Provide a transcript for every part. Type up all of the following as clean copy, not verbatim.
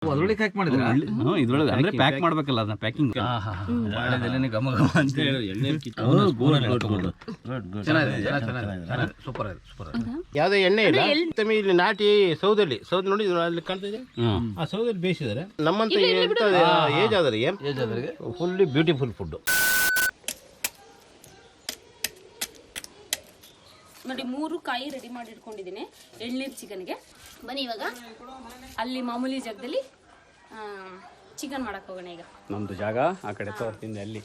ಅದರೊಳಗೆ ಪ್ಯಾಕ್ ಮಾಡಿದ್ರೆ ಇದ್ರೊಳಗೆ ಅಂದ್ರೆ ಪ್ಯಾಕ್ ಮಾಡ್ಬೇಕಲ್ಲ ಅದನ್ನ ಪ್ಯಾಕಿಂಗ್ ಬಾಳೆದೆಲೆನೇ ಘಮ ಘಮ ಅಂತ ಹೇಳಿ ಎಣ್ಣೆ ಸೂಪರ್ ಯಾವುದೇ ಎಣ್ಣೆ ಇಲ್ಲ. ಇಲ್ಲಿ ನಾಟಿ ಸೌದಲ್ಲಿ ನೋಡಿ ಅಲ್ಲಿ ಕಾಣ್ತಾ ಇದೆ, ಆ ಸೌದಲ್ಲಿ ಬೇಯಿಸಿದ್ದಾರೆ. ನಮ್ಮಂತ ಏಜ್ ಆದರಿಗೆ ಫುಲ್ಲಿ ಬ್ಯೂಟಿಫುಲ್ ಫುಡ್. ನೋಡಿ 3 ಕಾಯಿ ರೆಡಿ ಮಾಡಿ ಇಟ್ಕೊಂಡಿದ್ದೀನಿ ಎಳ್ನೀರು ಚಿಕನ್ಗೆ. ಬನ್ನಿ ಇವಾಗ ಅಲ್ಲಿ ಮಾಮೂಲಿ ಜಾಗದಲ್ಲಿ ಚಿಕನ್ ಮಾಡಕ್ ಹೋಗೋಣ. ಈಗ ನಮ್ದು ಜಾಗ ಆ ಕಡೆ ತೋರ್ತಿಂದ ಅಲ್ಲಿ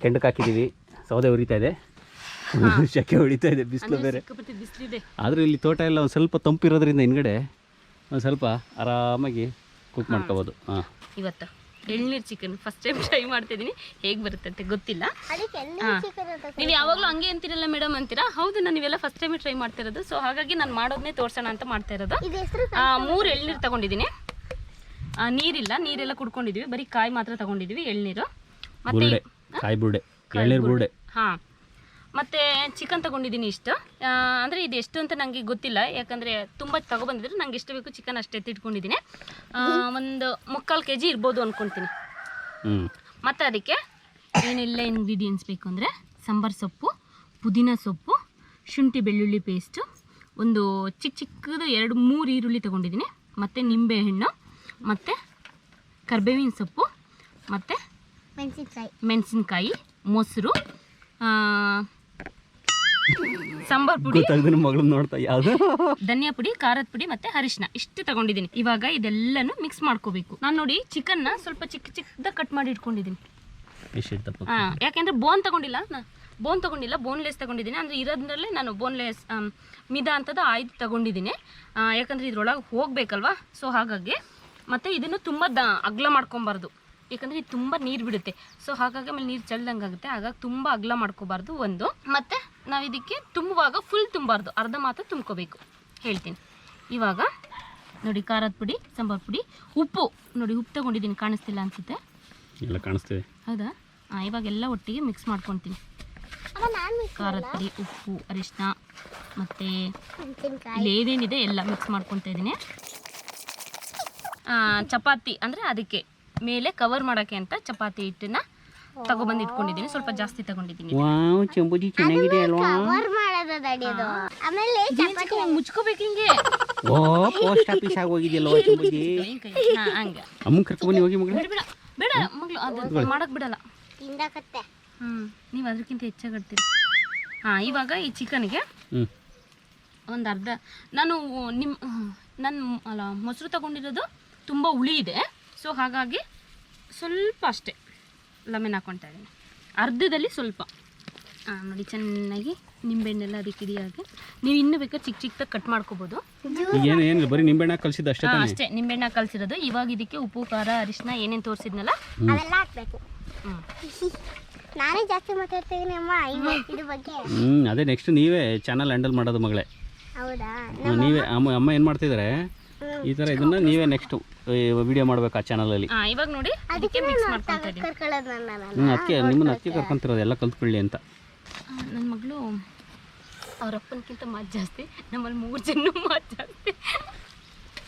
ಕೆಂಡಕ್ಕೆ ಹಾಕಿದೀವಿ. ಸೌದೆ ಉರಿತಾ ಇದೆ, ಶೆಕೆ ಹೊಡಿತಾ ಇದೆ, ಬಿಸಿಲು ಬೇರೆ. ಬಿಸಿಲಿದೆ ಆದ್ರೆ ಇಲ್ಲಿ ತೋಟ ಎಲ್ಲ ಒಂದು ಸ್ವಲ್ಪ ತಂಪಿರೋದ್ರಿಂದ ಹಿಂದ್ಗಡೆ ಒಂದು ಸ್ವಲ್ಪ ಆರಾಮಾಗಿ ಕುಕ್ ಮಾಡ್ಕೋಬೋದು. ಇವತ್ತು ಎಳ್ನೀರು ಚಿಕನ್ ಫಸ್ಟ್ ಟೈಮ್ ಟ್ರೈ ಮಾಡ್ತಿದ್ದೀನಿ, ಹೇಗೆ ಬರುತ್ತೆ ಅಂತ ಗೊತ್ತಿಲ್ಲ. ನೀವು ಯಾವಾಗಲೂ ಹಂಗೆ ಅಂತೀರಲ್ಲ ಮೇಡಮ್ ಅಂತೀರಾ? ಹೌದು, ನಾನು ಇವೆಲ್ಲ ಫಸ್ಟ್ ಟೈಮ್ ಟ್ರೈ ಮಾಡ್ತಿರೋದು. ಸೊ ಹಾಗಾಗಿ ನಾನು ಮಾಡೋದನ್ನೇ ತೋರ್ಸೋಣ ಅಂತ ಮಾಡ್ತಾ ಇರೋದು. 3 ಎಳ್ನೀರು ತಗೊಂಡಿದ್ದೀನಿ. ನೀರೆಲ್ಲ ಕುಡ್ಕೊಂಡಿದ್ವಿ, ಬರೀ ಕಾಯಿ ಮಾತ್ರ ತಗೊಂಡಿದ್ವಿ, ಎಳ್ನೀರು ಮತ್ತೆ ಕಾಯಿ ಬುರ್ಡೆ, ಎಳ್ನೀರು ಬುರ್ಡೆ. ಹಾಂ, ಮತ್ತು ಚಿಕನ್ ತೊಗೊಂಡಿದ್ದೀನಿ ಇಷ್ಟು. ಅಂದರೆ ಇದು ಎಷ್ಟು ಅಂತ ನನಗೆ ಗೊತ್ತಿಲ್ಲ, ಯಾಕಂದರೆ ತುಂಬ ತೊಗೊಬಂದಿದ್ರೆ ನಂಗೆ ಎಷ್ಟು ಬೇಕು ಚಿಕನ್ ಅಷ್ಟೇ ಎತ್ತಿಟ್ಕೊಂಡಿದ್ದೀನಿ. ಒಂದು 3/4 kg ಇರ್ಬೋದು ಅಂದ್ಕೊಳ್ತೀನಿ. ಮತ್ತು ಅದಕ್ಕೆ ಏನೆಲ್ಲ ಇಂಗ್ರೀಡಿಯೆಂಟ್ಸ್ ಬೇಕು ಅಂದರೆ ಸಾಂಬಾರು ಸೊಪ್ಪು, ಪುದೀನ ಸೊಪ್ಪು, ಶುಂಠಿ ಬೆಳ್ಳುಳ್ಳಿ ಪೇಸ್ಟು, ಒಂದು ಚಿಕ್ಕದು 2-3 ಈರುಳ್ಳಿ ತೊಗೊಂಡಿದ್ದೀನಿ, ಮತ್ತು ನಿಂಬೆಹಣ್ಣು, ಮತ್ತು ಕರ್ಬೇವಿನ ಸೊಪ್ಪು, ಮತ್ತು ಮೆಣಸಿನ್ಕಾಯಿ, ಮೊಸರು, ಸಾಂಬಾರ್ ಪುಡಿ, ಮಗಳು ನೋಡ್ತಾ ಯಾವ್ದು ಧನಿಯಾ ಪುಡಿ, ಖಾರದ ಪುಡಿ ಮತ್ತೆ ಅರಿಶಿನ ಇಷ್ಟು ತಗೊಂಡಿದ್ದೀನಿ. ಇವಾಗ ಇದೆಲ್ಲನೂ ಮಿಕ್ಸ್ ಮಾಡ್ಕೋಬೇಕು. ನಾನು ನೋಡಿ ಚಿಕನ್ನ ಸ್ವಲ್ಪ ಚಿಕ್ಕದಾಗಿ ಕಟ್ ಮಾಡಿ ಇಟ್ಕೊಂಡಿದ್ದೀನಿ. ಯಾಕೆಂದ್ರೆ ಬೋನ್ ತಗೊಂಡಿಲ್ಲ, ಬೋನ್ಲೆಸ್ ತಗೊಂಡಿದ್ದೀನಿ. ಅಂದರೆ ಇರೋದ್ರಲ್ಲೇ ನಾನು ಬೋನ್ಲೆಸ್ ಮಿದ ಅಂತದ ಆಯ್ದು ತಗೊಂಡಿದ್ದೀನಿ, ಯಾಕಂದರೆ ಇದ್ರೊಳಗೆ ಹೋಗ್ಬೇಕಲ್ವಾ. ಸೊ ಹಾಗಾಗಿ ಮತ್ತು ಇದನ್ನು ತುಂಬ ಅಗಲ ಮಾಡ್ಕೊಬಾರ್ದು, ಯಾಕಂದರೆ ಇದು ತುಂಬ ನೀರು ಬಿಡುತ್ತೆ. ಸೊ ಹಾಗಾಗಿ ಆಮೇಲೆ ನೀರು ಚೆಲ್ದಂಗೆ ಆಗುತ್ತೆ. ಹಾಗಾಗಿ ತುಂಬ ಅಗಲ ಮಾಡ್ಕೋಬಾರ್ದು ಒಂದು. ಮತ್ತು ನಾವು ಇದಕ್ಕೆ ತುಂಬುವಾಗ ಫುಲ್ ತುಂಬಾರ್ದು, ಅರ್ಧ ಮಾತ್ರ ತುಂಬ್ಕೋಬೇಕು ಹೇಳ್ತೀನಿ. ಇವಾಗ ನೋಡಿ ಖಾರದ ಪುಡಿ, ಸಾಂಬಾರು ಪುಡಿ, ಉಪ್ಪು ನೋಡಿ, ಉಪ್ಪು ತೊಗೊಂಡಿದ್ದೀನಿ, ಕಾಣಿಸ್ತಿಲ್ಲ ಅನಿಸುತ್ತೆ, ಎಲ್ಲ ಕಾಣಿಸ್ತಿದೆ ಹೌದಾ? ಇವಾಗೆಲ್ಲ ಒಟ್ಟಿಗೆ ಮಿಕ್ಸ್ ಮಾಡ್ಕೊತೀನಿ. ಖಾರದ ಪುಡಿ, ಉಪ್ಪು, ಅರಿಶಿನ ಮತ್ತು ಏನೇನಿದೆ ಎಲ್ಲ ಮಿಕ್ಸ್ ಮಾಡ್ಕೊತಾ ಇದ್ದೀನಿ. ಚಪಾತಿ ಅಂದರೆ ಅದಕ್ಕೆ ಮೇಲೆ ಕವರ್ ಮಾಡೋಕ್ಕೆ ಅಂತ ಚಪಾತಿ ಹಿಟ್ಟನ್ನ ತಗೊಬಂದು ಇಟ್ಕೊಂಡಿದ್ದೀನಿ. ಸ್ವಲ್ಪ ಜಾಸ್ತಿ ತಗೊಂಡಿದ್ದೀನಿ. ಮುಚ್ಕೋಬೇಕು ಹಿಂಗೆ. ಪೋಸ್ಟ್ ಆಫೀಸ್ ಆಗಿ ಹೋಗಿದ್ಯಲ್ಲ ಹಂಗೆ ಅಮ್ಮನ್ ಕರ್ಕೊಂಡ್ ಹೋಗಿ ಮಗಳು. ಬೇಡ ಮಗಳು, ಅದು ಮಾಡಕ್ ಬಿಡಲ್ಲ. ನೀವು ಅದಕ್ಕಿಂತ ಹೆಚ್ಚಾಗಿ ಆಡ್ತೀರಿ. ಇವಾಗ ಈ ಚಿಕನ್ಗೆ ಒಂದು ಅರ್ಧ ನಾನು ಮೊಸರು ತಗೊಂಡಿರೋದು ತುಂಬ ಹುಳಿ ಇದೆ. ಸೊ ಹಾಗಾಗಿ ಸ್ವಲ್ಪ ಅಷ್ಟೇ ಲೆಮನ್ ಹಾಕ್ಕೊತಾ ಇದ್ದೀನಿ, ಅರ್ಧದಲ್ಲಿ ಸ್ವಲ್ಪ. ನೋಡಿ ಚೆನ್ನಾಗಿ ನಿಂಬೆಹಣ್ಣೆಲ್ಲ ಅದಕ್ಕೆ ಹಿಡಿಯಾಗೆ. ನೀವು ಇನ್ನೂ ಬೇಕಾದ್ರೆ ಚಿಕ್ಕದಾಗಿ ಕಟ್ ಮಾಡ್ಕೋಬೋದು. ಏನು ಬರೀ ನಿಂಬೆಹಣ್ಣ ಕಲಿಸಿದ ಅಷ್ಟೇ? ಅಷ್ಟೇ, ನಿಂಬೆಹಣ್ಣ ಕಲಿಸಿರೋದು. ಇವಾಗ ಇದಕ್ಕೆ ಉಪ್ಪು, ಖಾರ, ಅರಿಶಿನ ಏನೇನು ತೋರಿಸಿದ್ನಲ್ಲ ಅವೆಲ್ಲ ಹಾಕಬೇಕು. ನಾನೇ ಜಾಸ್ತಿ ಮಾತಾಡ್ತಿದ್ದೀನಿ ಅಮ್ಮ ಇದ್ರ ಬಗ್ಗೆ. ಅದೇ ನೆಕ್ಸ್ಟ್ ನೀವೇ ಚಾನಲ್ ಹ್ಯಾಂಡಲ್ ಮಾಡೋದು ಮಗಳೇ. ಹೌದಾ? ನೀವೇ ಅಮ್ಮ ಏನು ಮಾಡ್ತಿದ್ದಾರೆ ಈ ಥರ, ಇದನ್ನ ನೀವೇ ನೆಕ್ಸ್ಟ್ ವಿಡಿಯೋ ಮಾಡ್ಬೇಕು ಆ ಚಾನಲಲ್ಲಿ. ಇವಾಗ ನೋಡಿ ಅದಕ್ಕೆ ಮಿಕ್ಸ್ ಮಾಡ್ಕೊತಾ ಇದ್ದೀನಿ. ಅದಕ್ಕೆ ನಿಮ್ಮನ್ನ ಅದಕ್ಕೆ ಕರ್ಕೊಂತಿರೋದು ಎಲ್ಲ ಕಲ್ತ್ಕೊಳ್ಳಿ ಅಂತ. ನನ್ನ ಮಗಳು ಅವ್ರ ಅಪ್ಪನಕ್ಕಿಂತ ಮಾತು ಜಾಸ್ತಿ, ನಮ್ಮಲ್ಲಿ 3 ಜನ ಮಾತು ಜಾಸ್ತಿ.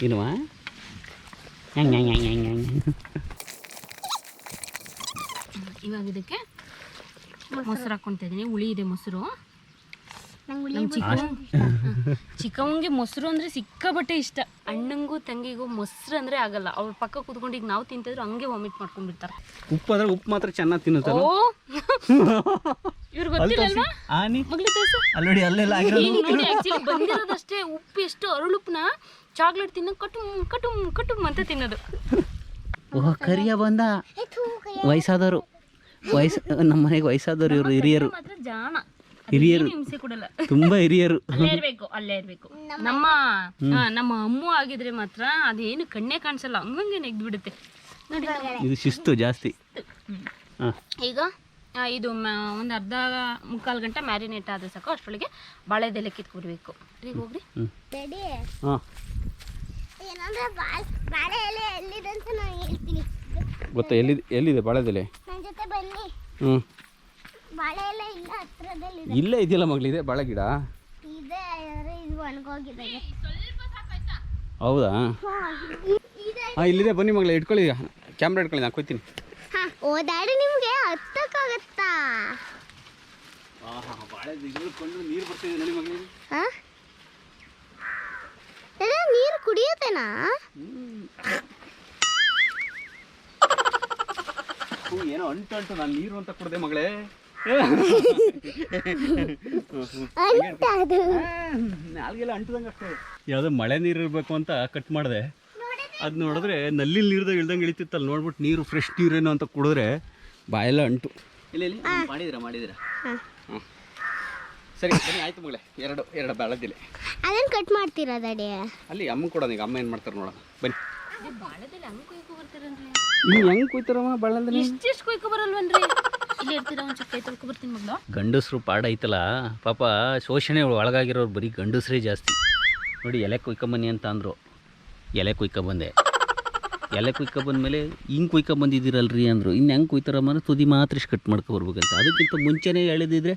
ಇಲ್ವಾ? ಇವಾಗ ಇದಕ್ಕೆ ಮೊಸರು ಹಾಕ್ಕೊತಾ ಇದ್ದೀನಿ. ಹುಳಿ ಇದೆ ಮೊಸರು. ಚಿಕ್ಕವಂಗೆ ಮೊಸರು ಅಂದರೆ ಸಿಕ್ಕಾಬಟ್ಟೆ ಇಷ್ಟ. ಅಣ್ಣಂಗೂ ತಂಗಿಗೂ ಮೊಸರು ಅಂದರೆ ಆಗಲ್ಲ. ಅವ್ರ ಪಕ್ಕ ಕೂತ್ಕೊಂಡು ಈಗ ನಾವು ತಿಂತಿದ್ರು ಹಂಗೆ ವಾಮಿಟ್ ಮಾಡ್ಕೊಂಡ್ಬಿಡ್ತಾರೆ. ಉಪ್ಪು ಆದ್ರೆ ಉಪ್ಪು ಮಾತ್ರ ಚೆನ್ನಾಗಿ ತಿನ್ನುತ್ತಾರೆ. ಇವ್ರು ಗೊತ್ತಿಲ್ಲಲ್ವಾ? ನೋಡಿ ಅಲ್ಲೆಲ್ಲ ಆಕ್ಚುಲಿ ಬಂದಿರೋದಷ್ಟೇ. ಉಪ್ಪು ಎಷ್ಟು ಅರಳುಪ್ಪನ ಚಾಕ್ಲೇಟ್ ತಿನ್ನೋ ಕಟುಮ್ ಅಂತ ತಿನ್ನೋದು. ಓಹ್, ಕರಿಯ ಬಂದ ವಯಸ್ಸಾದವರು, ನಮ್ಮ ಮನೆಗೆ ವಯಸ್ಸಾದವರು, ಇವರು ಹಿರಿಯರು, ಹಿರಿಯರು, ಹಿಂಸೆ ಕೊಡಲ್ಲ, ತುಂಬಾ ಹಿರಿಯರು. ಅಲ್ಲೇ ಇರ್ಬೇಕು. ನಮ್ಮ ಅಮ್ಮ ಆಗಿದ್ರೆ ಮಾತ್ರ ಅದೇನು ಕಣ್ಣೇ ಕಾಣಿಸಲ್ಲ, ಹಂಗಂಗೆ ನೆಗ್ದು ಬಿಡುತ್ತೆ ನೋಡಿ. ಇದು ಶಿಸ್ತು ಜಾಸ್ತಿ. ಈಗ ಇದು ಒಂದು ಅರ್ಧ-ಮುಕ್ಕಾಲು ಗಂಟೆ ಮ್ಯಾರಿನೇಟ್ ಆದ್ರೆ ಸಾಕು. ಅಷ್ಟರೊಳಗೆ ಬಾಳೆದೆಲೆ ಕಿತ್ಕೊಡ್ಬೇಕು. ಹೋಗ್ರಿ ಗೊತ್ತಾ ಎಲ್ಲಿದೆ ಬಾಳೆದೆಲೆ? ಇಲ್ಲೇ ಇದೆಯಲ್ಲ ಮಗಳಿದೆ ಬಾಳೆ ಗಿಡ. ಹೌದಾ? ಹಾಂ, ಇಲ್ಲಿದೆ, ಬನ್ನಿ ಮಗಳೇ, ಇಟ್ಕೊಳ್ಳಿ, ಕ್ಯಾಮ್ರಾ ಇಟ್ಕೊಳ್ಳಿ, ನಾನು ಕೊಯ್ತೀನಿ. ಹಾಂ, ಓ ಡ್ಯಾಡಿ ನಿಮಗೆ ಹತ್ತಕ್ಕಾಗತ್ತಾ? ಬಾಳೆ ಕೊಂಡು ನೀರು ಬರ್ತಿದೆ ನೋಡಿ ಮಗಳೇ. ಹಾಂ, ನೀರು ಕುಡಿಯುತ್ತೇನಾ? ಏನೋ ಅಂಟು ನಾನು ನೀರು ಅಂತ ಕುಡ್ದೆ ಮಗಳೇ. ನಾಲ್ಗೆಲ್ಲ ಅಂಟದಂಗೆ ಅಷ್ಟೇ. ಯಾವುದೋ ಮಳೆ ನೀರು ಇರಬೇಕು ಅಂತ ಕಟ್ ಮಾಡಿದೆ. ಅದು ನೋಡಿದ್ರೆ ನಲ್ಲಿ ನೀರ್ದಾಗ ಇಳ್ದಂಗೆ ಇಳಿತಿತ್ತಲ್ಲ, ನೋಡ್ಬಿಟ್ಟು ನೀರು ಫ್ರೆಶ್ ನೀರೇನೋ ಅಂತ ಕುಡಿದ್ರೆ ಬಾಯೆಲ್ಲ ಅಂಟು. ಇಲ್ಲ ಮಾಡಿದ್ದೀರಾ? ಹಾಂ, ಸರಿ ಬನ್ನಿ, ಆಯ್ತು ಮಗಳೇ. ಎರಡು ಬಾಳೆದಿಲೆ ಅದನ್ನು ಕಟ್ ಮಾಡ್ತೀರಾ ಡ್ಯಾಡಿ? ಅಲ್ಲಿ ಅಮ್ಮ ಕೊಡೋಣ, ಈಗ ಅಮ್ಮ ಏನು ಮಾಡ್ತಾರೆ ನೋಡೋಣ, ಬನ್ನಿ. ಬಾಳೆದೆಲೆ ಹಂಗೆ ಕೊಯ್ಕೊ ಬರ್ತೀರನ್ರಿ? ನೀವು ಹೆಂಗೆ ಕೊಯ್ತಾರಮ್ಮ ಬಾಳೆದಲ್ಲಿ? ಎಷ್ಟು ಕೊಯ್ಕೊ ಬರಲ್ವನ್ರಿ? ಇಲ್ಲಿ ಇರ್ತೀರ, ಒಂದು ಚಕ್ಕ ತೊಳ್ಕೊ ಬರ್ತೀನಿ ಮಗಳು. ಗಂಡಸರು ಪಾಡ ಐತಲ್ಲ ಪಾಪ, ಶೋಷಣೆ ಒಳಗಾಗಿರೋರು ಬರೀ ಗಂಡಸ್ರೇ ಜಾಸ್ತಿ. ನೋಡಿ, ಎಲೆ ಕುಯ್ಕೊಂಬನ್ನಿ ಅಂತ ಅಂದರು, ಎಲೆ ಕುಯ್ಕೊಂಬಂದೆ. ಎಲೆ ಕುಯ್ಕೊಂಬಂದ್ಮೇಲೆ ಹಿಂಗೆ ಕುಯ್ಕೊಂಬಂದಿದ್ದೀರಲ್ರಿ ಅಂದರು. ಇನ್ನು ಹೆಂಗೆ ಕುಯ್ತಾರಮ್ಮ, ತುದಿ ಮಾತ್ರ ಇಷ್ಟು ಕಟ್ ಮಾಡ್ಕೊಬರ್ಬೇಕಂತ. ಅದಕ್ಕಿಂತ ಮುಂಚೆನೇ ಎಳೆದಿದ್ರೆ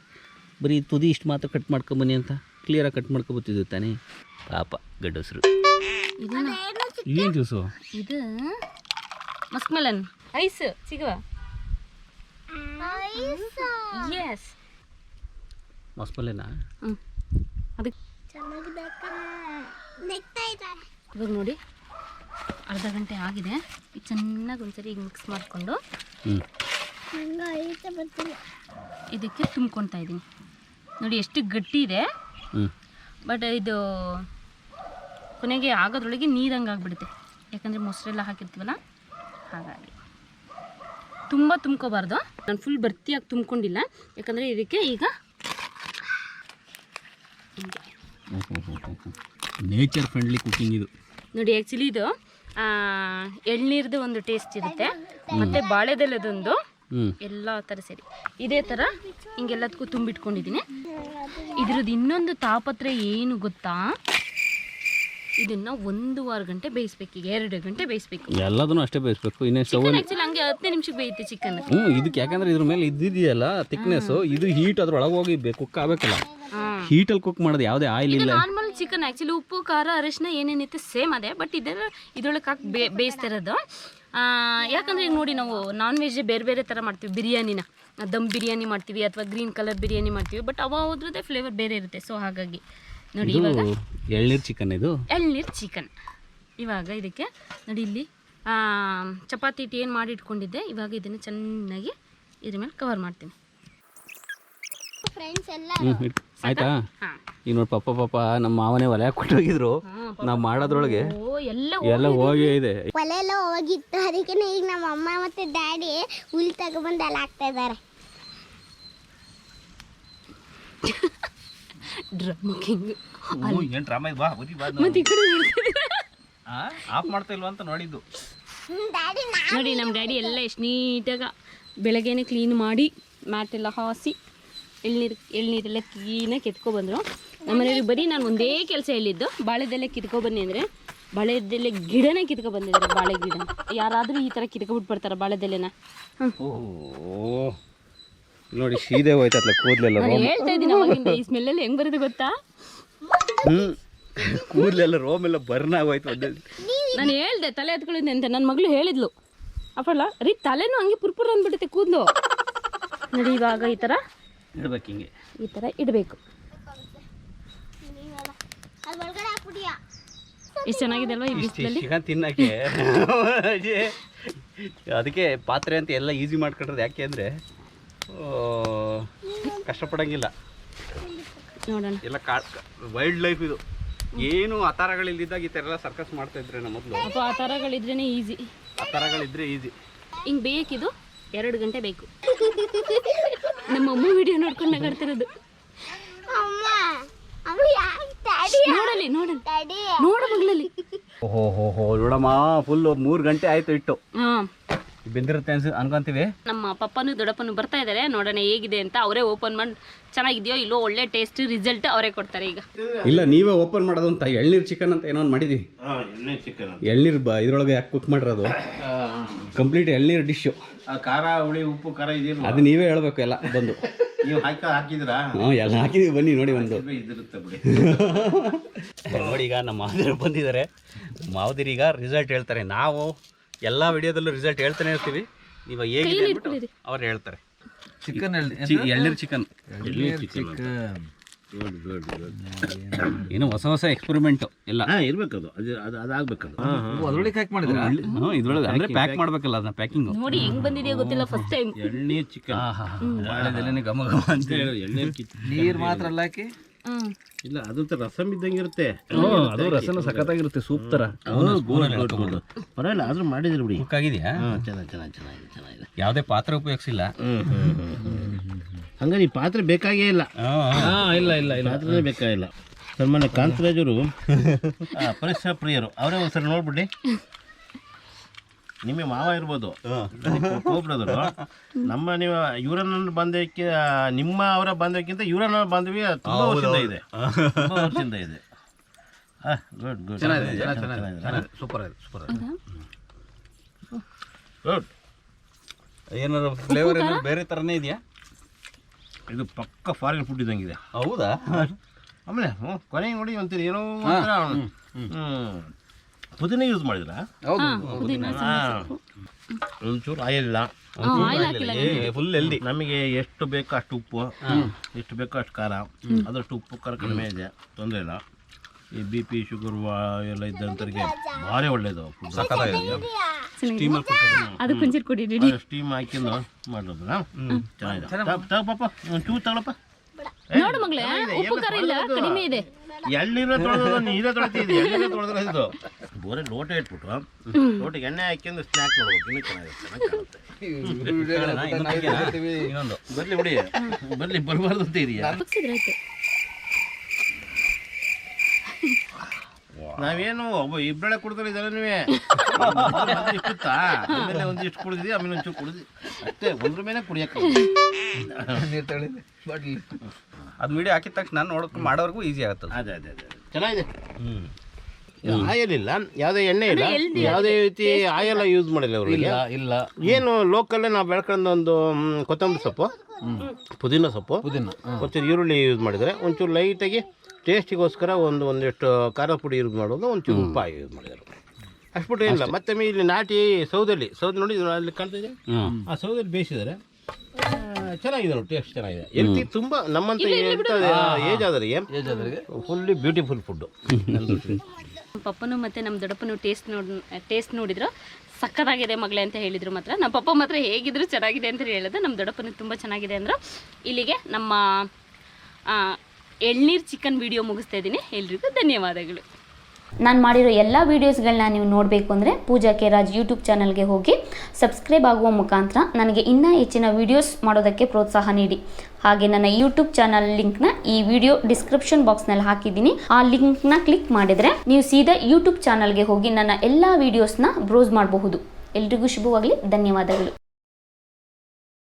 ಬರೀ ತುದಿ ಇಷ್ಟು ಮಾತ್ರ ಕಟ್ ಮಾಡ್ಕೊಂಬನ್ನಿ ಅಂತ ಕ್ಲಿಯರಾಗಿ ಕಟ್ ಮಾಡ್ಕೊಬತ್ತಿದ್ವಿ ತಾನೇ. ಪಾಪ ಗಂಡಸರು. ಏನು ಜ್ಯೂಸು ಇದು? ಮಸ್ಕ್ಮೆಲನ್ ಐಸ್ ಸಿಗುವ? ಎಸ್, ಮಸ್ಮಲೆನಾ? ಹ್ಞೂ. ಅದಕ್ಕೆ ಇವಾಗ ನೋಡಿ, ಅರ್ಧ ಗಂಟೆ ಆಗಿದೆ. ಇದು ಚೆನ್ನಾಗಿ ಒಂದ್ಸರಿ ಈಗ ಮಿಕ್ಸ್ ಮಾಡಿಕೊಂಡು ಇದಕ್ಕೆ ತುಂಬ್ಕೊತಾ ಇದ್ದೀನಿ. ನೋಡಿ ಎಷ್ಟು ಗಟ್ಟಿ ಇದೆ. ಬಟ್ ಇದು ಕೊನೆಗೆ ಆಗೋದ್ರೊಳಗೆ ನೀರಂಗೆ ಆಗಿಬಿಡುತ್ತೆ, ಯಾಕಂದರೆ ಮೊಸರೆಲ್ಲ ಹಾಕಿರ್ತೀವಲ್ಲ, ಹಾಗಾಗಿ ತುಂಬ ತುಂಬ್ಕೋಬಾರ್ದು. ನಾನು ಫುಲ್ ಭರ್ತಿಯಾಗಿ ತುಂಬ್ಕೊಂಡಿಲ್ಲ, ಯಾಕಂದರೆ ಇದಕ್ಕೆ ಈಗ ನೇಚರ್ ಫ್ರೆಂಡ್ಲಿ ಕುಕಿಂಗ್ ಇದು. ನೋಡಿ, ಆ್ಯಕ್ಚುಲಿ ಇದು ಎಳ್ನೀರ್ದು ಒಂದು ಟೇಸ್ಟ್ ಇರುತ್ತೆ, ಮತ್ತು ಬಾಳೆದೆಲೆದೊಂದು, ಎಲ್ಲ ಥರ ಸೇರಿ ಇದೇ ಥರ ಹಿಂಗೆಲ್ಲದಕ್ಕೂ ತುಂಬಿಟ್ಕೊಂಡಿದ್ದೀನಿ. ಇದ್ರದ್ದು ಇನ್ನೊಂದು ತಾಪತ್ರೆ ಏನು ಗೊತ್ತಾ? ಇದನ್ನು 1.5 ಗಂಟೆ ಬೇಯಿಸ್ಬೇಕು, ಈಗ 2 ಗಂಟೆ ಬೇಯಿಸ್ಬೇಕು. ಎಲ್ಲದನ್ನು ಅಷ್ಟೇ ಬೇಯಿಸ್ಬೇಕು. ಇನ್ನೇನು ಸ್ಟವ್ ಆ್ಯಕ್ಚುಲಿ ಹಂಗೆ 10 ನಿಮಿಷಕ್ಕೆ ಬೇಯುತ್ತೆ ಚಿಕನ್. ಇದಕ್ಕೆ ಯಾಕಂದ್ರೆ ಇದ್ರ ಮೇಲೆ ಇದ್ದಿದೆಯಲ್ಲ ಥಿಕ್ನೆಸ್, ಇದು ಹೀಟ್ ಅದ್ರೊಳಗೆ ಹೋಗಿ ಕುಕ್ ಆಗಬೇಕಲ್ಲ. ಹೀಟಲ್ಲಿ ಕುಕ್ ಮಾಡೋದು, ಯಾವುದೇ ಆಯಿಲ್ ಇಲ್ಲ. ನಾರ್ಮಲ್ ಚಿಕನ್ ಆ್ಯಕ್ಚುಲಿ ಉಪ್ಪು ಖಾರ ಅರಿಶಿನ ಏನೇನಿತ್ತು ಸೇಮ್ ಅದೇ, ಬಟ್ ಇದ್ರೊಳಗೆ ಹಾಕಿ ಬೇಯಿಸ್ತಿರೋದು. ಯಾಕಂದರೆ ಈಗ ನೋಡಿ, ನಾವು ನಾನ್ ವೆಜ್ ಬೇರೆ ಬೇರೆ ಥರ ಮಾಡ್ತೀವಿ. ಬಿರಿಯಾನಿನ ದಮ್ ಬಿರಿಯಾನಿ ಮಾಡ್ತೀವಿ, ಅಥವಾ ಗ್ರೀನ್ ಕಲರ್ ಬಿರಿಯಾನಿ ಮಾಡ್ತೀವಿ, ಬಟ್ ಅದ್ರದ್ದೇ ಫ್ಲೇವರ್ ಬೇರೆ ಇರುತ್ತೆ. ಸೊ ಹಾಗಾಗಿ ನೋಡಿ, ಇವಾಗ ಎಳ್ನೀರು ಚಿಕನ್, ಇದು ಎಳ್ನೀರು ಚಿಕನ್. ಇವಾಗ ಇದಕ್ಕೆ ನೋಡಿ, ಇಲ್ಲಿ ಚಪಾತಿ ಹಿಟ್ಟು ಏನು ಮಾಡಿ ಇಟ್ಕೊಂಡಿದ್ದೆ, ಇವಾಗ ಇದನ್ನು ಚೆನ್ನಾಗಿ ಇದ್ರ ಮೇಲೆ ಕವರ್ ಮಾಡ್ತೀನಿ. ಫ್ರೆಂಡ್ಸ್ ಎಲ್ಲ ಆಯ್ತಾ? ಈಗ ನೋಡಿ, ಪಾಪ ನಮ್ಮ ಮಾವನೇ ಒಲೆ ಕೊಟ್ಟೋಗಿದ್ರು, ನಾವು ಮಾಡೋದ್ರೊಳಗೆ ಎಲ್ಲ ಹೋಗಿ ಇದೆ. ಒಲೆ ಎಲ್ಲ ಹೋಗಿತ್ತು, ಅದಕ್ಕೆ ಈಗ ನಮ್ಮ ಅಮ್ಮ ಮತ್ತು ಡ್ಯಾಡಿ ಹುಲ್ ತಗೊಬಂದು ಅಲ್ಲಿ ಹಾಕ್ತಾ ಇದ್ದಾರೆ. ಡ್ರಮ್ಮಿಂಗ್ ಏನು ಡ್ರಾಮಾ ಇದು? ಬಾ ಬುದ್ಧಿ ಬಾ. ಮತ್ತೆ ಈ ಕಡೆ ಆಫ್ ಮಾಡ್ತಾ ಇಲ್ವಾ ಅಂತ ನೋಡಿದ್ದು. ನೋಡಿ, ನಮ್ಮ ಡ್ಯಾಡಿ ಎಲ್ಲ ಎಷ್ಟು ನೀಟಾಗ ಬೆಳಗ್ಗೆನೆ ಕ್ಲೀನ್ ಮಾಡಿ ಮ್ಯಾಟ್ ಎಲ್ಲ ಹಾಸಿ ಎಳ್ನೀರೆಲ್ಲ ಕ್ಲೀನಾಗಿ ಕಿತ್ಕೊಬಂದರು. ನಮ್ಮ ಮನೆಯವ್ರಿಗೆ ಬರೀ ನಾನು ಒಂದೇ ಕೆಲಸ ಹೇಳಿದ್ದು, ಬಾಳೆದೆಲೆ ಕಿತ್ಕೊಬನ್ನಿ ಅಂದರೆ ಬಾಳೆದೆಲೆ ಗಿಡನೇ ಕಿತ್ಕೊಬಂದಿದ್ದಾರೆ. ಬಾಳೆ ಗಿಡ ಯಾರಾದರೂ ಈ ಥರ ಕಿತ್ಕೊಬಿಟ್ಟು ಬರ್ತಾರೆ ಬಾಳೆದೆಲೆನ. ನೋಡಿ, ಸೀದೆ ಹೋಯ್ತಲ್ಲ ಕೂದಲೆಲ್ಲ. ನಾನು ಹೇಳ್ತಾ ಇದ್ದೀನಿ ಅವಾಗಿಂದ, ಈ ಸ್ಮೆಲ್ಲೆಲ್ಲ ಹೆಂಗೆ ಬರೋದು ಗೊತ್ತಾ? ಕೂದಲೆಲ್ಲ ರೋಮೆಲ್ಲ ಬರ್ನ್ ಆಗೋಯ್ತು. ನಾನು ಹೇಳ್ದೆ ತಲೆ ಎತ್ಕೊಳ್ಳಿದ್ದೆ ಅಂತ, ನನ್ನ ಮಗಳು ಹೇಳಿದ್ಲು, ಅಪ್ಪಲ್ಲ ರೀ ತಲೆನೂ ಹಂಗೆ ಪುರ್ಪುರ್ ಅಂದ್ಬಿಡುತ್ತೆ ಕೂದಲು. ನೋಡಿ, ಇವಾಗ ಈ ಥರ ಇಡ್ಬೇಕು, ಹಿಂಗೆ ಈ ಥರ ಇಡಬೇಕು. ಎಷ್ಟು ಚೆನ್ನಾಗಿದೆ ಅಲ್ವಾ ಈ ಬಿಸಿಲಲ್ಲಿ ಚಿಕನ್ ತಿನ್ನಕ್ಕೆ. ಅದಕ್ಕೆ ಪಾತ್ರೆ ಅಂತ ಎಲ್ಲ ಈಸಿ ಮಾಡ್ಕೊಂಡ್ರೆ, ಯಾಕೆ ಅಂದರೆ ಕಷ್ಟಪಡಂಗಿಲ್ಲ. ನೋಡೋಣ, ಎಲ್ಲ ವೈಲ್ಡ್ ಲೈಫ್ ಇದು. ಏನು ಆತಾರಗಳಿಲ್ದಿದ್ದಾಗ ಈ ಥರ ಎಲ್ಲ ಸರ್ಕಸ್ ಮಾಡ್ತಾ ಇದ್ರೆ ನಮ್ಮ ಮೊದಲು. ಅಥವಾ ಆ ಥರಗಳಿದ್ರೇ ಈಸಿ, ಆ ಥರಗಳಿದ್ರೆ ಈಸಿ. ಹಿಂಗೆ ಬೇಕಿದು 2 ಗಂಟೆ ಬೇಕು. ನಮ್ಮ ಅಮ್ಮ ವಿಡಿಯೋ ನೋಡ್ಕೊಂಡು ನಗಾಡ್ತಿರೋದು. ನೋಡಲಿ ನೋಡು ಮಗಳಲ್ಲಿ. ಓಹೋ ನೋಡಮ್ಮ, ಫುಲ್ 3 ಗಂಟೆ ಆಯ್ತು ಇಟ್ಟು. ಹಾಂ, ಬೆಂದಿರುತ್ತೆ ಅನ್ಕೊಂತೀವಿ. ನಮ್ಮ ಪಪ್ಪನು ದೊಡ್ಡಪ್ಪನು ಬರ್ತಾ ಇದ್ದಾರೆ, ನೋಡೋಣ ಹೇಗಿದೆ ಅಂತ. ಅವರೇ ಓಪನ್ ಮಾಡಿ ಚೆನ್ನಾಗಿದೆಯೋ ಇಲ್ಲೋ ಒಳ್ಳೆ ಟೇಸ್ಟ್ ರಿಸಲ್ಟ್ ಅವರೇ ಕೊಡ್ತಾರೆ. ಈಗ ಇಲ್ಲ, ನೀವೇ ಓಪನ್ ಮಾಡೋದು ಅಂತ. ಎಳ್ನೀರು ಚಿಕನ್ ಅಂತ ಏನೋ ಮಾಡಿದ್ವಿ. ಎಳ್ನೀರು ಇದ್ರೊಳಗೆ ಯಾಕೆ ಕುಕ್ ಮಾಡಿರೋದು, ಕಂಪ್ಲೀಟ್ ಎಳ್ನೀರು ಡಿಶ್ಶು. ಖಾರ ಹುಳಿ ಉಪ್ಪು ಖಾರ ಇದೆಯಲ್ಲ, ಅದು ನೀವೇ ಹೇಳ್ಬೇಕು ಎಲ್ಲ ಬಂದು. ನೀವು ಹಾಕಿದ್ರಾ? ಹ್ಞೂ ಎಲ್ಲ ಹಾಕಿದ್ದೀವಿ, ಬನ್ನಿ ನೋಡಿ ಒಂದು. ಇದಿರುತ್ತೆ ಬಿಡಿ. ನೋಡಿ ಈಗ ನಮ್ಮ ಮಾವದಿರು ಬಂದಿದ್ದಾರೆ. ಮಾವದಿರು ಈಗ ರಿಸಲ್ಟ್ ಹೇಳ್ತಾರೆ. ನಾವು ಎಲ್ಲ ವಿಡಿಯೋದಲ್ಲೂ ರಿಸಲ್ಟ್ ಹೇಳ್ತಾನೆ ಇರ್ತೀವಿ. ಇವಾಗ ಹೇಗಿದೆ ಅಂದ್ಬಿಟ್ಟು ಅವ್ರು ಹೇಳ್ತಾರೆ. ಚಿಕನ್ ಎಳ್ನೀರು ಚಿಕನ್ ಏನು ಹೊಸ ಹೊಸ ಎಕ್ಸ್ಪೆರಿಮೆಂಟ್ ಎಲ್ಲ ಇರ್ಬೇಕದು. ಅದಾಗಬೇಕದು. ಅದ್ರೊಳಗೆ ಹ್ಯಾಕ್ ಮಾಡಿದ್ರಾ? ಇದ್ರೊಳಗೆ ಅಂದ್ರೆ ಪ್ಯಾಕ್ ಮಾಡ್ಬೇಕಲ್ಲ, ಅದನ್ನ ಪ್ಯಾಕಿಂಗ್ ನೋಡಿ ಹೆಂಗ್ ಬಂದಿದೆಯೋ ಗೊತ್ತಿಲ್ಲ ಫಸ್ಟ್ ಟೈಮ್. ಎಳ್ನೀರು ಚಿಕನ್ ಬಾಳೆದೆಲೆನೇ ಘಮ ಘಮ ಅಂತ ಹೇಳಿ ಎಳ್ನೀರು ನೀರ್ ಮಾತ್ರ ಅಲ್ಲ ಹಾಕಿ ಇಲ್ಲ, ಅದಂತ ರಸಮ್ ಇದ್ದಂಗೆ ಇರುತ್ತೆ. ಅದು ರಸನ ಸಖತ್ತಾಗಿರುತ್ತೆ, ಸೂಪ್ ತರ. ಪರವಾಗಿಲ್ಲ, ಆದ್ರೂ ಮಾಡಿದ್ರಿ ಬಿಡಿ. ಕುಕ್ ಆಗಿದೆಯಾ? ಚೆನ್ನಾಗಿದೆ. ಯಾವುದೇ ಪಾತ್ರೆ ಉಪಯೋಗಿಸಿಲ್ಲ. ಹಂಗಾರೆ ಈ ಪಾತ್ರೆ ಬೇಕಾಗೇ ಇಲ್ಲ. ಇಲ್ಲ ಪಾತ್ರೆ ಬೇಕಾಗಿಲ್ಲ. ಸನ್ಮಾನ್ಯ ಕಾಂತರಾಜ್ ಅವರು ಪರಿಸರ ಪ್ರಿಯರು. ಅವರೇ ಒಂದ್ಸರಿ ನೋಡ್ಬಿಡಿ. ನಿಮಗೆ ಮಾವ ಇರ್ಬೋದು, ಹೋಗ್ಬಿಡೋದ್ರು. ನಮ್ಮ ನೀವು ಇವರನ್ನ ಬಂದಕ್ಕೆ ನಿಮ್ಮ ಅವರ ಬಂದಕ್ಕಿಂತ ಇವರನ್ನ ಬಾಂಧವ್ಯ ತುಂಬ ವರ್ಷದಿಂದ ಇದೆ. ಗುಡ್. Super good. ಏನಾದ್ರು ಫ್ಲೇವರ್ ಏನಾದ್ರು ಬೇರೆ ಥರನೇ ಇದೆಯಾ? ಇದು ಪಕ್ಕ ಫಾರಿನ್ ಫುಡ್ ಇದ್ದಂಗಿದೆ. ಹೌದಾ? ಆಮೇಲೆ ಕೊನೆಗೆ ನೋಡಿ ಅಂತೀರಿ ಏನೋ ಪುದೀನ ಯೂಸ್ ಮಾಡಿದ್ರ? ಒಂಚೂರು ಆಯಿಲ್ ಇಲ್ಲ, ಫುಲ್ ಹೆಲ್ದಿ. ನಮಗೆ ಎಷ್ಟು ಬೇಕೋ ಅಷ್ಟು ಉಪ್ಪು, ಎಷ್ಟು ಬೇಕೋ ಅಷ್ಟು ಖಾರ. ಅದಷ್ಟು ಉಪ್ಪು ಖಾರ ಕಡಿಮೆ ಇದೆ, ತೊಂದರೆ ಇಲ್ಲ. ಈ BP ಶುಗರ್ ಎಲ್ಲ ಇದ್ದಂಥವ್ರಿಗೆ ಭಾರಿ ಒಳ್ಳೇದು. ಸ್ಟೀಮ್ ಹಾಕಿಂದು ಮಾಡೋದು ಚೆನ್ನಾಗಿದೆ. ಪಾಪ ಒಂಚೂರು ತಗೊಳಪ್ಪ. ನೋಡು ಮಗಳೇ, ಉಪ್ಪು ಖಾರ ಇಲ್ಲ, ಕಡಿಮೆ ಇದೆ. ಎಳ್ನೀರ ತೊಳೆದ ನೀರೇ ತೊಳಿತಿದ್ದೆ. ಎಳ್ನೀರ ತೊಳೆದ್ರೆ ಇದು ಬೋರೆ ಲೋಟ ಇಟ್ಬಿಟ್ಟು ಲೋಟಿಗೆ ಎಣ್ಣೆ ಹಾಕಿಂದು ಸ್ನ್ಯಾಕ್ ಮಾಡ್ಬೇಕು. ಇನ್ನೂ ಚೆನ್ನಾಗಿದೆ. ಇನ್ನೊಂದು ಬರ್ಲಿ ಬರಬಾರ್ದು ಅಂತ ಇದೆಯಾ? ನಾವೇನು ಇಬ್ಬಳೆ ಕೊಡ್ತಾರೆ ಇದೆಲ್ಲ ನೀವೇ ಇಷ್ಟುತ್ತಾ? ಆಮೇಲೆ ಒಂದಿಷ್ಟು ಕುಡಿದ್ವಿ, ಆಮೇಲೆ ಒಂಚೂರು ಕುಡಿದ್ವಿ ಅಷ್ಟೇ. ಒಂದ್ರ ಮೇಲೆ ಕುಡಿಯಕ್ಕೆ ಅದು ವಿಡಿಯೋ ಹಾಕಿದ ತಕ್ಷಣ ನಾನು ನೋಡ್ಕೊಂಡು ಮಾಡೋರ್ಗೂ ಈಸಿ ಆಗುತ್ತೆ. ಅದೇ ಚೆನ್ನಾಗಿದೆ. ಆಯಿಲ್ ಇಲ್ಲ, ಯಾವುದೇ ಎಣ್ಣೆ ಇಲ್ಲ, ಯಾವುದೇ ರೀತಿ ಆಯಿಲ್ ಯೂಸ್ ಮಾಡಿಲ್ಲ ಅವರು. ಇಲ್ಲ ಏನು ಲೋಕಲ್ಲೇ ನಾವು ಬೆಳ್ಕೊಂಡು ಒಂದು ಕೊತ್ತಂಬರಿ ಸೊಪ್ಪು, ಪುದೀನ ಸೊಪ್ಪು, ಒಂಚೂರು ಈರುಳ್ಳಿ ಯೂಸ್ ಮಾಡಿದರೆ, ಒಂಚೂರು ಲೈಟಾಗಿ ಟೇಸ್ಟಿಗೋಸ್ಕರ ಒಂದಿಷ್ಟು ಖಾರ ಪುಡಿ ಯೂಸ್ ಮಾಡೋದು, ಒಂಚೂರು ಉಪ್ಪಾಗಿ ಯೂಸ್ ಮಾಡಿದ್ದಾರೆ. ಅಷ್ಟ್ಬಿಟ್ಟು ಏನಿಲ್ಲ. ಮತ್ತೆ ಇಲ್ಲಿ ನಾಟಿ ಸೌದೆ ನೋಡಿ ಅಲ್ಲಿ ಕಾಣ್ತಿದೆ, ಆ ಸೌದಲ್ಲಿ ಬೇಯಿಸಿದ್ದಾರೆ. ಚೆನ್ನಾಗಿದೆ ನೋಡಿ, ಟೇಸ್ಟ್ ಚೆನ್ನಾಗಿದೆ. ಎಲ್ತಿ ತುಂಬ ನಮ್ಮಂತ ಏಜ್ ಆದರಿಗೆ ಫುಲ್ಲಿ ಬ್ಯೂಟಿಫುಲ್ ಫುಡ್ಡು. ಪಪ್ಪನು ಮತ್ತು ನಮ್ಮ ದೊಡ್ಡಪ್ಪನು ಟೇಸ್ಟ್ ನೋಡಿದ್ರು ಸಕ್ಕತ್ತಾಗಿದೆ ಮಗಳೇ ಅಂತ ಹೇಳಿದರು. ಮಾತ್ರ ನಮ್ಮ ಪಪ್ಪ ಮಾತ್ರ ಹೇಗಿದ್ರು ಚೆನ್ನಾಗಿದೆ ಅಂತ ಹೇಳಿದ್ರು. ನಮ್ಮ ದೊಡ್ಡಪ್ಪನಿಗೆ ತುಂಬ ಚೆನ್ನಾಗಿದೆ ಅಂದರು. ಇಲ್ಲಿಗೆ ನಮ್ಮ ಎಳ್ನೀರು ಚಿಕನ್ ವಿಡಿಯೋ ಮುಗಿಸ್ತಾ ಇದ್ದೀನಿ. ಎಲ್ರಿಗೂ ಧನ್ಯವಾದಗಳು. ನಾನು ಮಾಡಿರೋ ಎಲ್ಲ ವೀಡಿಯೋಸ್ಗಳನ್ನ ನೀವು ನೋಡಬೇಕು ಅಂದರೆ ಪೂಜಾ ಕೆ ರಾಜ್ ಯೂಟ್ಯೂಬ್ ಚಾನಲ್ಗೆ ಹೋಗಿ ಸಬ್ಸ್ಕ್ರೈಬ್ ಆಗುವ ಮುಖಾಂತರ ನನಗೆ ಇನ್ನೂ ಹೆಚ್ಚಿನ ವೀಡಿಯೋಸ್ ಮಾಡೋದಕ್ಕೆ ಪ್ರೋತ್ಸಾಹ ನೀಡಿ. ಹಾಗೆ ನನ್ನ ಯೂಟ್ಯೂಬ್ ಚಾನಲ್ ಲಿಂಕ್ನ ಈ ವಿಡಿಯೋ ಡಿಸ್ಕ್ರಿಪ್ಷನ್ ಬಾಕ್ಸ್ನಲ್ಲಿ ಹಾಕಿದ್ದೀನಿ. ಆ ಲಿಂಕ್ನ ಕ್ಲಿಕ್ ಮಾಡಿದರೆ ನೀವು ಸೀದಾ ಯೂಟ್ಯೂಬ್ ಚಾನಲ್ಗೆ ಹೋಗಿ ನನ್ನ ಎಲ್ಲ ವೀಡಿಯೋಸ್ನ ಬ್ರೌಸ್ ಮಾಡಬಹುದು. ಎಲ್ರಿಗೂ ಶುಭವಾಗಲಿ. ಧನ್ಯವಾದಗಳು.